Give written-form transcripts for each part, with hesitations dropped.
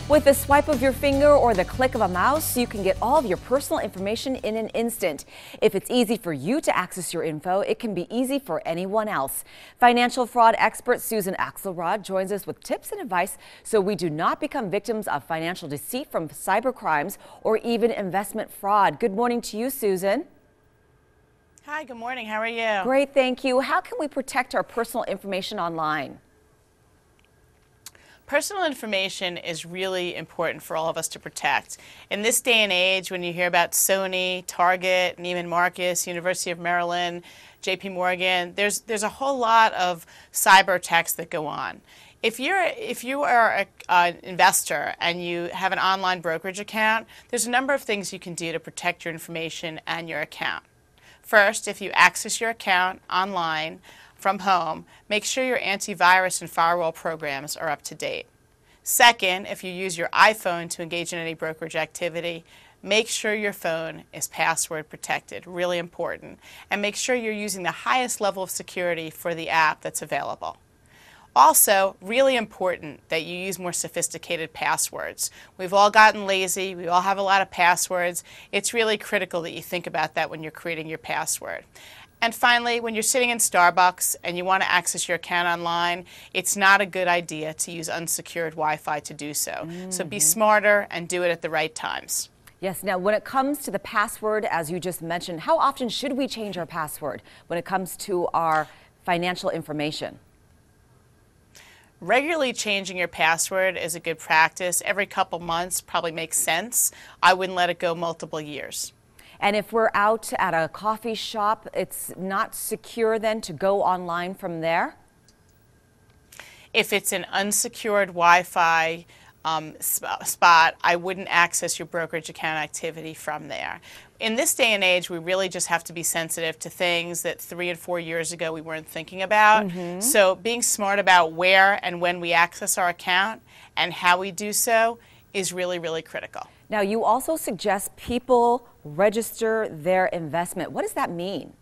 With the swipe of your finger or the click of a mouse, you can get all of your personal information in an instant. If it's easy for you to access your info, it can be easy for anyone else. Financial fraud expert Susan Axelrod joins us with tips and advice so we do not become victims of financial deceit from cybercrimes or even investment fraud. Good morning to you, Susan. Hi, good morning. How are you? Great, thank you. How can we protect our personal information online? Personal information is really important for all of us to protect. In this day and age, when you hear about Sony, Target, Neiman Marcus, University of Maryland, JP Morgan, there's a whole lot of cyber attacks that go on. If you are an investor and you have an online brokerage account, there's a number of things you can do to protect your information and your account. First, if you access your account online from home, make sure your antivirus and firewall programs are up to date. Second, if you use your iPhone to engage in any brokerage activity, make sure your phone is password protected, really important, and make sure you're using the highest level of security for the app that's available. Also, really important that you use more sophisticated passwords. We've all gotten lazy, we all have a lot of passwords. It's really critical that you think about that when you're creating your password. And finally, when you're sitting in Starbucks and you want to access your account online, it's not a good idea to use unsecured Wi-Fi to do so. So be smarter and do it at the right times. Yes, now when it comes to the password, as you just mentioned, how often should we change our password when it comes to our financial information? Regularly changing your password is a good practice. Every couple months probably makes sense. I wouldn't let it go multiple years. And if we're out at a coffee shop, it's not secure then to go online from there? If it's an unsecured Wi-Fi spot, I wouldn't access your brokerage account activity from there. In this day and age, we really just have to be sensitive to things that 3 and 4 years ago we weren't thinking about. So being smart about where and when we access our account and how we do so is really, really critical. Now, you also suggest people register their investment. What does that mean?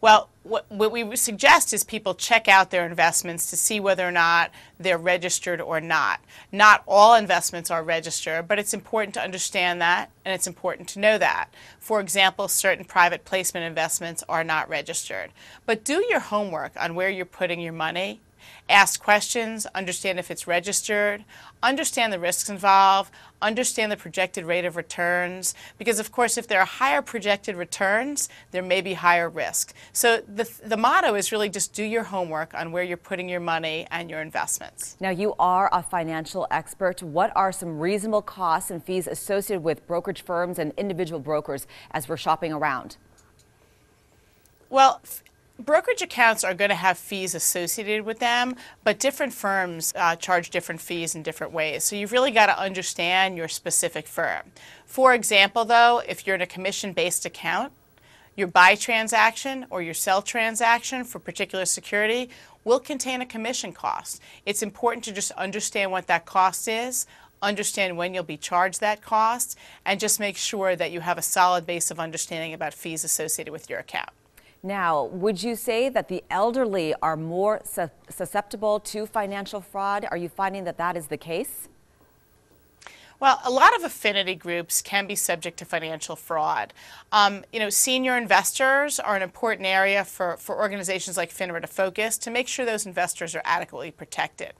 Well, what we suggest is people check out their investments to see whether or not they're registered or not. Not all investments are registered, but it's important to understand that, and it's important to know that. For example, certain private placement investments are not registered. But do your homework on where you're putting your money. Ask questions, understand if it's registered, understand the risks involved, understand the projected rate of returns, because of course if there are higher projected returns, there may be higher risk. So the motto is really just do your homework on where you're putting your money and your investments. Now, you are a financial expert. What are some reasonable costs and fees associated with brokerage firms and individual brokers as we're shopping around? Well, brokerage accounts are going to have fees associated with them, but different firms charge different fees in different ways. So you've really got to understand your specific firm. For example, though, if you're in a commission-based account, your buy transaction or your sell transaction for particular security will contain a commission cost. It's important to just understand what that cost is, understand when you'll be charged that cost, and just make sure that you have a solid base of understanding about fees associated with your account. Now, would you say that the elderly are more susceptible to financial fraud? Are you finding that that is the case? Well, a lot of affinity groups can be subject to financial fraud. Senior investors are an important area for organizations like FINRA to focus to make sure those investors are adequately protected.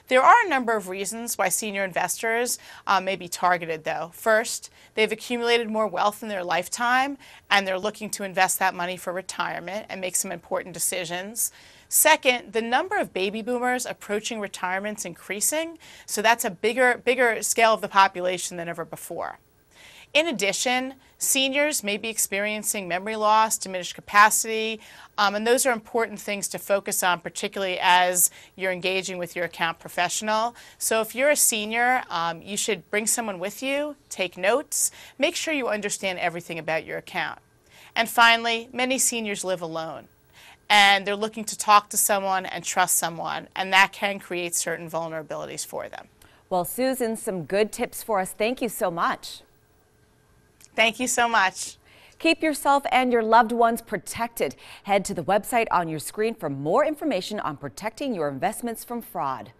There are a number of reasons why senior investors may be targeted, though. First, they've accumulated more wealth in their lifetime, and they're looking to invest that money for retirement and make some important decisions. Second, the number of baby boomers approaching retirement is increasing, so that's a bigger scale of the population than ever before. In addition, seniors may be experiencing memory loss, diminished capacity, and those are important things to focus on, particularly as you're engaging with your account professional. So if you're a senior, you should bring someone with you, take notes, make sure you understand everything about your account. And finally, many seniors live alone, and they're looking to talk to someone and trust someone, and that can create certain vulnerabilities for them. Well, Susan, some good tips for us. Thank you so much. Thank you so much. Keep yourself and your loved ones protected. Head to the website on your screen for more information on protecting your investments from fraud.